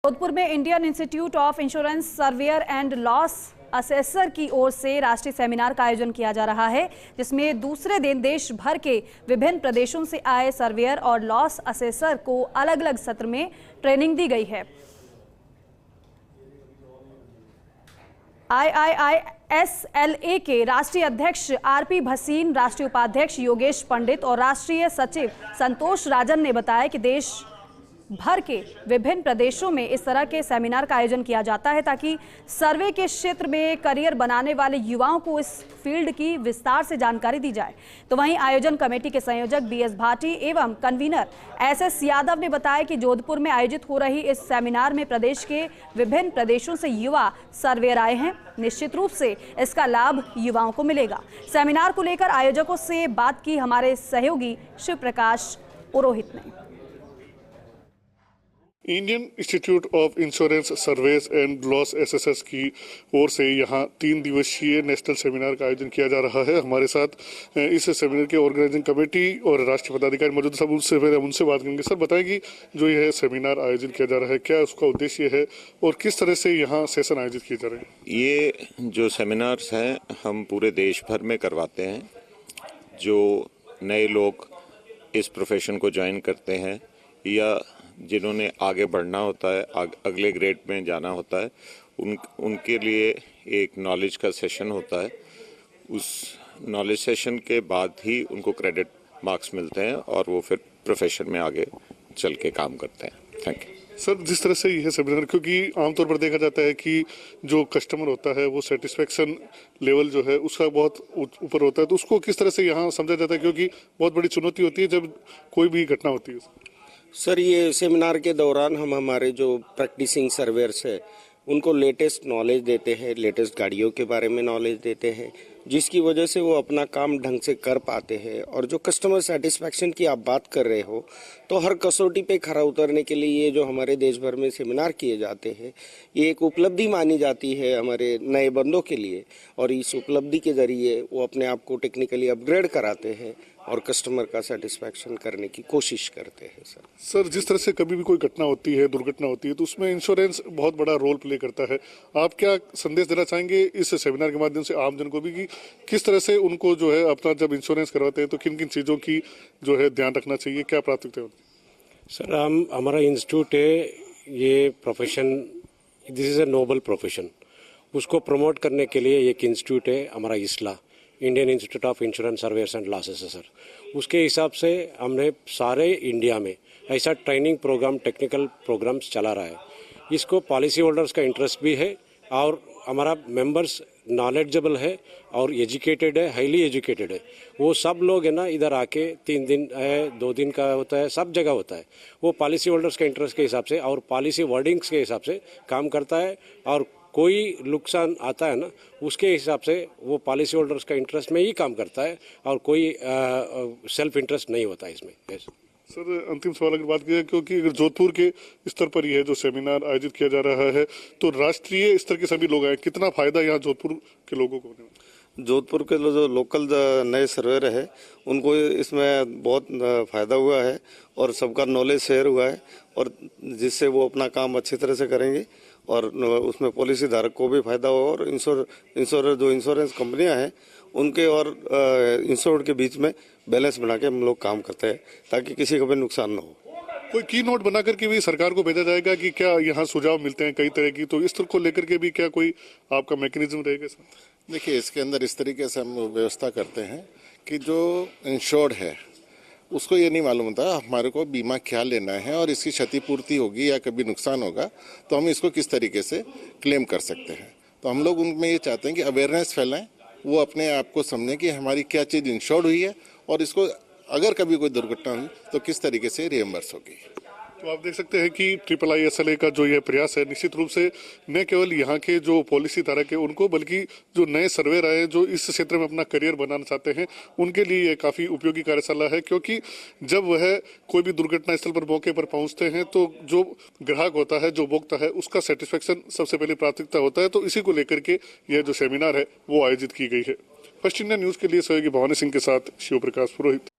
जोधपुर में Indian Institute of insurance surveyor and loss assessor की ओर से राष्ट्रीय सेमिनार का आयोजन किया जा रहा है, जिसमें दूसरे दिन देश भर के विभिन्न प्रदेशों से आए सर्वेयर और लॉस असेसर को अलग अलग सत्र में ट्रेनिंग दी गई है। IIISLA के राष्ट्रीय अध्यक्ष आरपी भसीन, राष्ट्रीय उपाध्यक्ष योगेश पंडित और राष्ट्रीय सचिव संतोष राजन ने बताया कि देश भर के विभिन्न प्रदेशों में इस तरह के सेमिनार का आयोजन किया जाता है ताकि सर्वे के क्षेत्र में करियर बनाने वाले युवाओं को इस फील्ड की विस्तार से जानकारी दी जाए। तो वहीं आयोजन कमेटी के संयोजक BS भाटी एवं कन्वीनर SS यादव ने बताया कि जोधपुर में आयोजित हो रही इस सेमिनार में प्रदेश के विभिन्न प्रदेशों से युवा सर्वेयर आए हैं। निश्चित रूप से इसका लाभ युवाओं को मिलेगा। सेमिनार को लेकर आयोजकों से बात की हमारे सहयोगी शिव प्रकाश पुरोहित ने। Indian Institute of Insurance surveyors and loss assessors की ओर से यहाँ 3 दिवसीय नेशनल सेमिनार का आयोजन किया जा रहा है। हमारे साथ इस सेमिनार के ऑर्गेनाइजिंग कमेटी और राष्ट्रीय पदाधिकारी मौजूद सब उनसे बात करेंगे। सर बताएंगे जो यह सेमिनार आयोजन किया जा रहा है, क्या उसका उद्देश्य है और किस तरह से यहाँ सेशन आयोजित किए जा रहे हैं? ये जो सेमिनार्स हैं हम पूरे देश भर में करवाते हैं। जो नए लोग इस प्रोफेशन को ज्वाइन करते हैं या जिन्होंने आगे बढ़ना होता है, अगले ग्रेड में जाना होता है, उनके लिए एक नॉलेज का सेशन होता है। उस नॉलेज सेशन के बाद ही उनको क्रेडिट मार्क्स मिलते हैं और वो फिर प्रोफेशन में आगे चल के काम करते हैं। Thank you. सर, जिस तरह से यह सेमिनार, क्योंकि आमतौर पर देखा जाता है कि जो कस्टमर होता है वो सेटिस्फेक्शन लेवल जो है उसका बहुत ऊपर होता है, तो उसको किस तरह से यहाँ समझा जाता है, क्योंकि बहुत बड़ी चुनौती होती है जब कोई भी घटना होती है? सर, ये सेमिनार के दौरान हम हमारे जो प्रैक्टिसिंग सर्वेयर्स है उनको लेटेस्ट नॉलेज देते हैं, लेटेस्ट गाड़ियों के बारे में नॉलेज देते हैं, जिसकी वजह से वो अपना काम ढंग से कर पाते हैं। और जो कस्टमर सेटिस्फैक्शन की आप बात कर रहे हो, तो हर कसौटी पे खरा उतरने के लिए ये जो हमारे देश भर में सेमिनार किए जाते हैं, ये एक उपलब्धि मानी जाती है हमारे नए बंदों के लिए। और इस उपलब्धि के जरिए वो अपने आप को टेक्निकली अपग्रेड कराते हैं और कस्टमर का सेटिस्फैक्शन करने की कोशिश करते हैं। सर, जिस तरह से कभी भी कोई घटना होती है, दुर्घटना होती है, तो उसमें इंश्योरेंस बहुत बड़ा रोल प्ले करता है। आप क्या संदेश देना चाहेंगे इस सेमिनार के माध्यम से आम जन को भी कि किस तरह से उनको जो है अपना जब इंश्योरेंस करवाते हैं तो किन किन चीज़ों की जो है ध्यान रखना चाहिए, क्या प्राथमिकता होती है? सर, हमारा इंस्टीट्यूट है, ये profession, this is a noble profession, उसको प्रमोट करने के लिए एक इंस्टीट्यूट है हमारा ISLA, Indian Institute of insurance surveyor's and loss assessor. उसके हिसाब से हमने सारे इंडिया में ऐसा ट्रेनिंग प्रोग्राम, टेक्निकल प्रोग्राम्स चला रहा है। इसको पॉलिसी होल्डर्स का इंटरेस्ट भी है और हमारा मेंबर्स नॉलेजेबल है और एजुकेटेड है, हाईली एजुकेटेड है। वो सब लोग है ना, इधर आके 3 दिन है, 2 दिन का होता है, सब जगह होता है। वो पॉलिसी होल्डर्स के इंटरेस्ट के हिसाब से और पॉलिसी वर्डिंग्स के हिसाब से काम करता है और कोई नुकसान आता है ना, उसके हिसाब से वो पॉलिसी होल्डर्स का इंटरेस्ट में ही काम करता है और कोई सेल्फ इंटरेस्ट नहीं होता इसमें। सर, अंतिम सवाल अगर बात की, क्योंकि अगर जोधपुर के स्तर पर ही है जो सेमिनार आयोजित किया जा रहा है, तो राष्ट्रीय स्तर के सभी लोग आए, कितना फायदा यहाँ जोधपुर के लोगों को? जोधपुर के जो लोकल नए सर्वेयर है उनको इसमें बहुत फ़ायदा हुआ है और सबका नॉलेज शेयर हुआ है, और जिससे वो अपना काम अच्छी तरह से करेंगे और उसमें पॉलिसी धारक को भी फायदा हो और इंश्योरेंस कंपनियां हैं उनके और इंश्योर्ड के बीच में बैलेंस बना के हम लोग काम करते हैं ताकि किसी को भी नुकसान ना हो। कोई की नोट बना करके भी सरकार को भेजा जाएगा कि क्या यहाँ सुझाव मिलते हैं कई तरह की, तो इस तरह को लेकर के भी क्या कोई आपका मैकेनिज्म रहेगा? देखिए, इसके अंदर इस तरीके से हम व्यवस्था करते हैं कि जो इंश्योर्ड है उसको ये नहीं मालूम होता हमारे को बीमा क्या लेना है और इसकी क्षतिपूर्ति होगी या कभी नुकसान होगा तो हम इसको किस तरीके से क्लेम कर सकते हैं। तो हम लोग उनमें ये चाहते हैं कि अवेयरनेस फैलाएं, वो अपने आप को समझें कि हमारी क्या चीज़ इंश्योर्ड हुई है और इसको अगर कभी कोई दुर्घटना हुई तो किस तरीके से रिएम्बर्स होगी। तो आप देख सकते हैं कि IIISLA का जो यह प्रयास है, निश्चित रूप से न केवल यहाँ के जो पॉलिसी धारक है उनको, बल्कि जो नए सर्वेयर आए जो इस क्षेत्र में अपना करियर बनाना चाहते हैं उनके लिए ये काफ़ी उपयोगी कार्यशाला है। क्योंकि जब वह कोई भी दुर्घटना स्थल पर मौके पर पहुंचते हैं तो जो ग्राहक होता है, जो उपभोक्ता है, उसका सेटिस्फेक्शन सबसे पहले प्राथमिकता होता है। तो इसी को लेकर के यह जो सेमिनार है वो आयोजित की गई है। पश्चिम इंडिया न्यूज़ के लिए सहयोगी भवानी सिंह के साथ शिव प्रकाश पुरोहित।